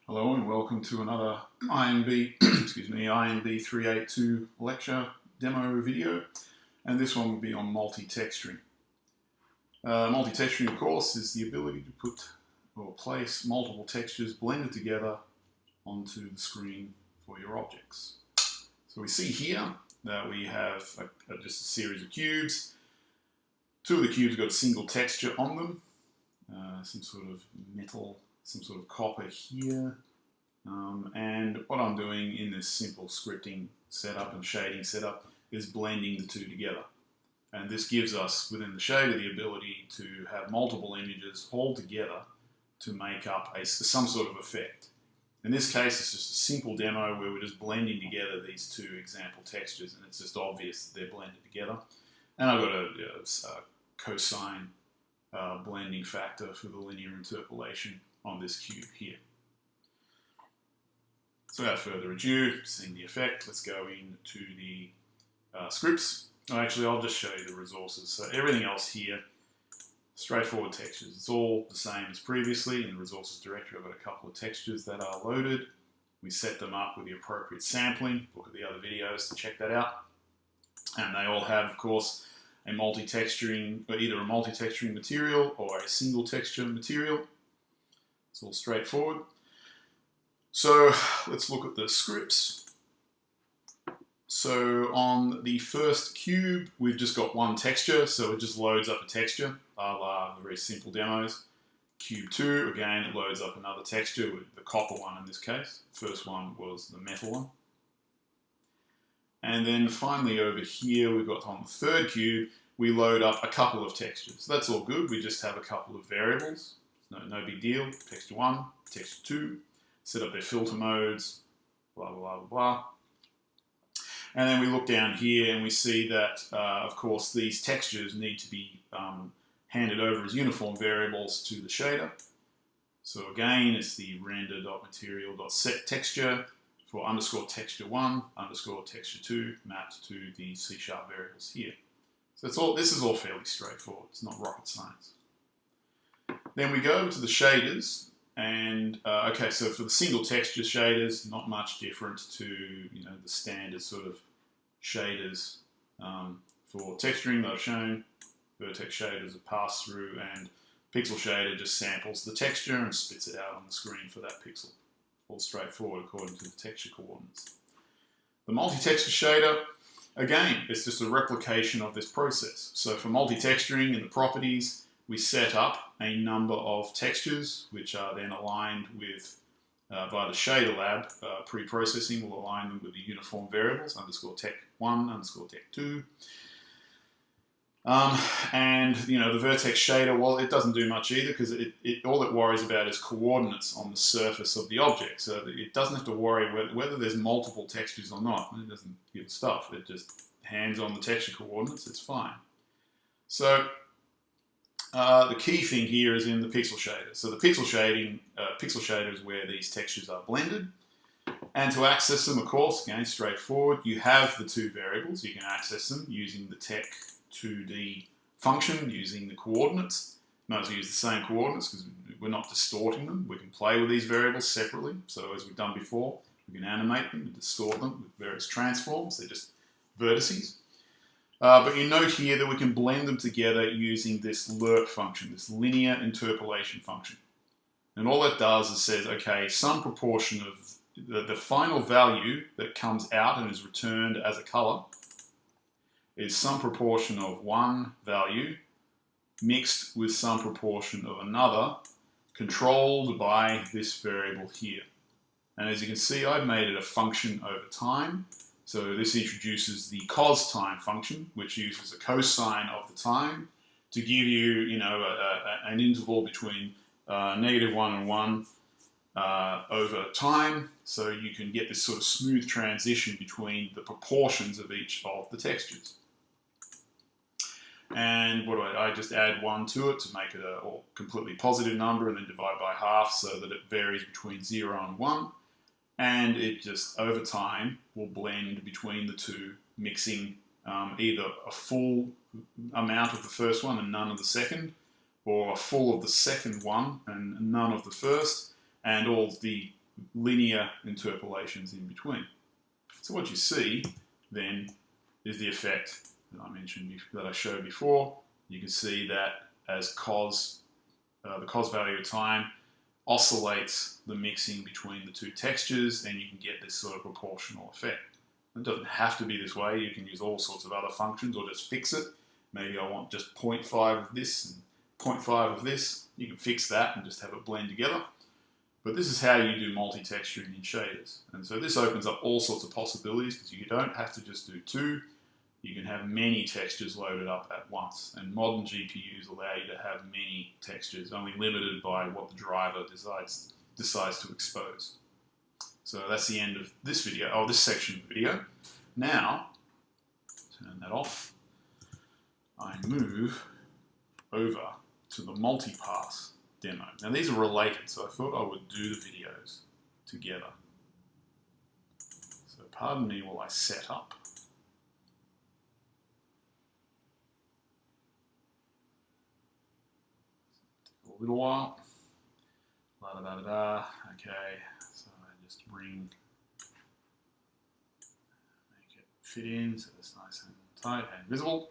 Hello and welcome to another INB382 lecture demo video, and this one will be on multi-texturing. Multi-texturing, of course, is the ability to put or place multiple textures blended together onto the screen for your objects. So we see here that we have just a series of cubes. Two of the cubes have got a single texture on them, some sort of metal, some sort of copper here, and what I'm doing in this simple scripting setup and shading setup is blending the two together. And this gives us, within the shader, the ability to have multiple images all together to make up some sort of effect. In this case, it's just a simple demo where we're just blending together these two example textures, and it's just obvious that they're blended together. And I've got a cosine blending factor for the linear interpolation on this cube here. So without further ado, seeing the effect, let's go into the scripts. Actually, I'll just show you the resources. So everything else here, straightforward textures. It's all the same as previously. In the resources directory, I've got a couple of textures that are loaded. We set them up with the appropriate sampling. Look at the other videos to check that out. And they all have, of course, a multi-texturing, either a multi-texturing material or a single texture material. It's all straightforward. So let's look at the scripts. So on the first cube, we've just got one texture, so it just loads up a texture, a la the very simple demos. Cube 2, again, it loads up another texture, with the copper one in this case. First one was the metal one. And then finally over here, we've got on the third cube, we load up a couple of textures. That's all good, we just have a couple of variables. No big deal. Texture 1, texture 2, set up their filter modes, blah, blah, blah, blah. And then we look down here and we see that, of course, these textures need to be handed over as uniform variables to the shader. So again, it's the render.material.setTexture for underscore texture 1, underscore texture 2, mapped to the C# variables here. So this is all fairly straightforward. It's not rocket science. Then we go over to the shaders. And okay, so for the single texture shaders, not much different to the standard sort of shaders for texturing that I've shown. Vertex shaders are pass through, and pixel shader just samples the texture and spits it out on the screen for that pixel. All straightforward according to the texture coordinates. The multi-texture shader, again, it's just a replication of this process. So for multi-texturing in the properties, we set up a number of textures, which are then aligned with, via the shader lab, pre-processing will align them with the uniform variables, underscore tech1, underscore tech2. And the vertex shader, well, it doesn't do much either, because all it worries about is coordinates on the surface of the object. So it doesn't have to worry whether there's multiple textures or not. It doesn't give a stuff. It just hands on the texture coordinates. It's fine. So the key thing here is in the pixel shader. So the pixel shader is where these textures are blended. And to access them, of course, again, straightforward, you have the two variables. You can access them using the tech2d function, using the coordinates. Might as well use the same coordinates because we're not distorting them. We can play with these variables separately. So as we've done before, we can animate them and distort them with various transforms. They're just vertices. But you note here that we can blend them together using this lerp function, this linear interpolation function. And all that does is says, okay, some proportion of the final value that comes out and is returned as a color is some proportion of one value mixed with some proportion of another, controlled by this variable here. And as you can see, I've made it a function over time. So this introduces the cos time function, which uses a cosine of the time to give you, an interval between -1 and 1 over time, so you can get this sort of smooth transition between the proportions of each of the textures. And what do I just add 1 to it to make it a completely positive number, and then divide by half so that it varies between 0 and 1. And it just, over time, will blend between the two, mixing either a full amount of the first one and none of the second, or a full of the second one and none of the first, and all the linear interpolations in between. So what you see then is the effect that I mentioned, that I showed before. You can see that as cos, the cos value of time oscillates the mixing between the two textures, and you can get this sort of proportional effect. It doesn't have to be this way. You can use all sorts of other functions or just fix it. Maybe I want just 0.5 of this and 0.5 of this. You can fix that and just have it blend together. But this is how you do multi-texturing in shaders. And so this opens up all sorts of possibilities, because you don't have to just do two. You can have many textures loaded up at once. And modern GPUs allow you to have many textures, only limited by what the driver decides to expose. So that's the end of this video, this section of the video. Now, turn that off. I move over to the multi-pass demo. Now these are related, so I thought I would do the videos together. So pardon me while I set up. Take a little while. La da da da da. Okay, so I just make it fit in so it's nice and tight and visible.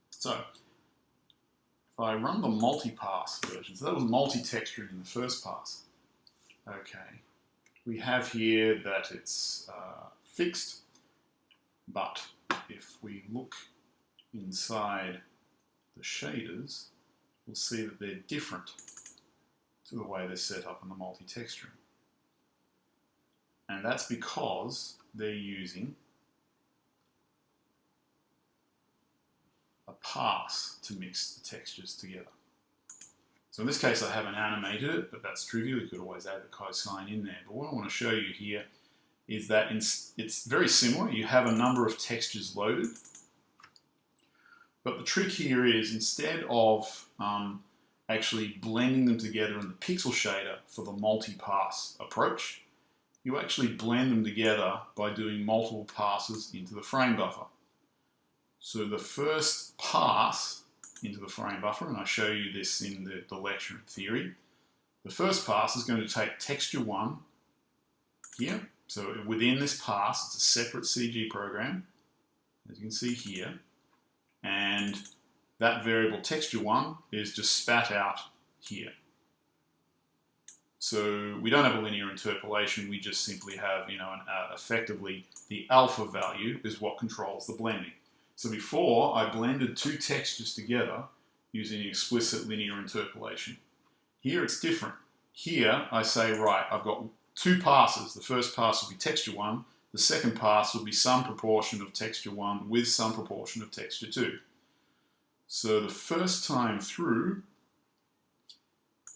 So if I run the multi-pass version, so that was multi-texturing in the first pass. Okay, we have here that it's fixed, but if we look inside the shaders, we'll see that they're different to the way they're set up in the multi-texturing. And that's because they're using a pass to mix the textures together. So in this case I haven't animated it, but that's trivial. You could always add the cosine in there. But what I want to show you here is that it's very similar. You have a number of textures loaded, but the trick here is, instead of actually blending them together in the pixel shader for the multi-pass approach, you actually blend them together by doing multiple passes into the frame buffer. So the first pass into the frame buffer, and I show you this in the lecture in theory, the first pass is going to take texture 1 here. So within this pass, it's a separate CG program, as you can see here, and that variable texture 1 is just spat out here. So we don't have a linear interpolation, we just simply have, effectively the alpha value is what controls the blending. So before, I blended two textures together using explicit linear interpolation. Here it's different. Here I say, right, I've got two passes. The first pass will be texture 1, the second pass will be some proportion of texture 1 with some proportion of texture 2. So the first time through,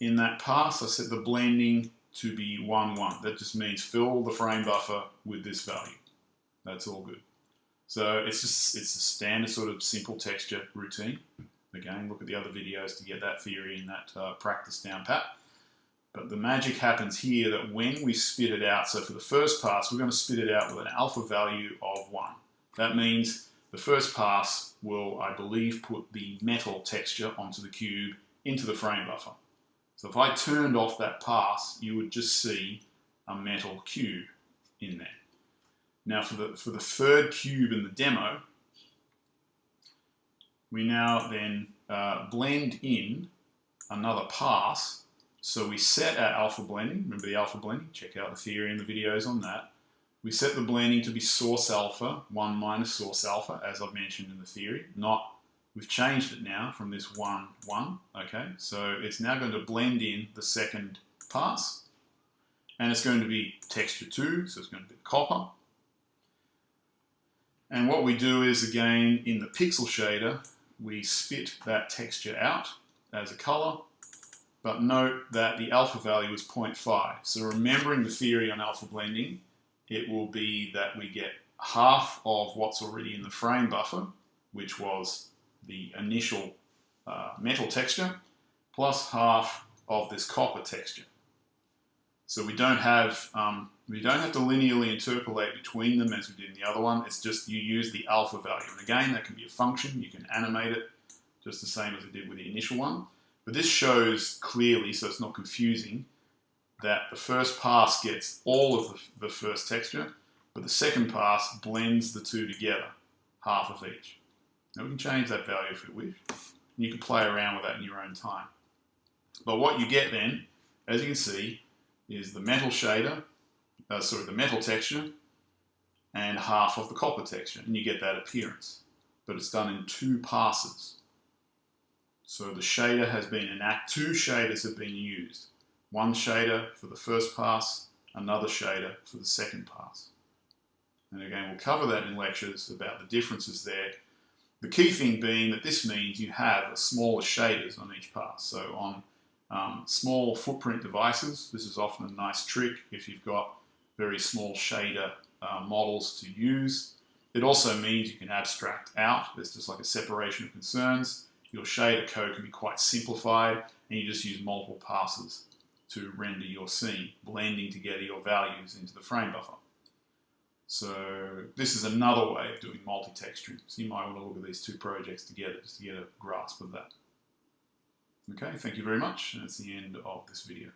in that pass, I set the blending to be 1, 1. That just means fill the frame buffer with this value. That's all good. So it's a standard sort of simple texture routine. Again, look at the other videos to get that theory and that practice down pat. But the magic happens here that when we spit it out, so for the first pass, we're going to spit it out with an alpha value of 1. That means the first pass will, I believe, put the metal texture onto the cube into the frame buffer. So if I turned off that pass, you would just see a metal cube in there. Now for the third cube in the demo, we now then blend in another pass. So we set our alpha blending, remember the alpha blending, check out the theory and the videos on that. We set the blending to be source alpha, 1 minus source alpha, as I've mentioned in the theory. We've changed it now from this 1, 1, okay? So it's now going to blend in the second pass, and it's going to be texture 2, so it's going to be copper. And what we do is, again, in the pixel shader, we spit that texture out as a color, but note that the alpha value is 0.5. So remembering the theory on alpha blending, it will be that we get half of what's already in the frame buffer, which was the initial metal texture, plus half of this copper texture. So we don't have to linearly interpolate between them as we did in the other one. It's just you use the alpha value. And again, that can be a function. You can animate it just the same as it did with the initial one. But this shows clearly, so it's not confusing, that the first pass gets all of the first texture, but the second pass blends the two together, half of each. Now we can change that value if we wish. You can play around with that in your own time. But what you get then, as you can see, is the metal shader, the metal texture, and half of the copper texture, and you get that appearance. But it's done in 2 passes. So the shader has been two shaders have been used. One shader for the first pass, another shader for the second pass. And again, we'll cover that in lectures about the differences there. The key thing being that this means you have smaller shaders on each pass. So on small footprint devices, this is often a nice trick if you've got very small shader models to use. It also means you can abstract out. There's just like a separation of concerns. Your shader code can be quite simplified, and you just use multiple passes to render your scene, blending together your values into the frame buffer. So this is another way of doing multi-texturing. So you might want to look at these 2 projects together just to get a grasp of that. Okay, thank you very much, and that's the end of this video.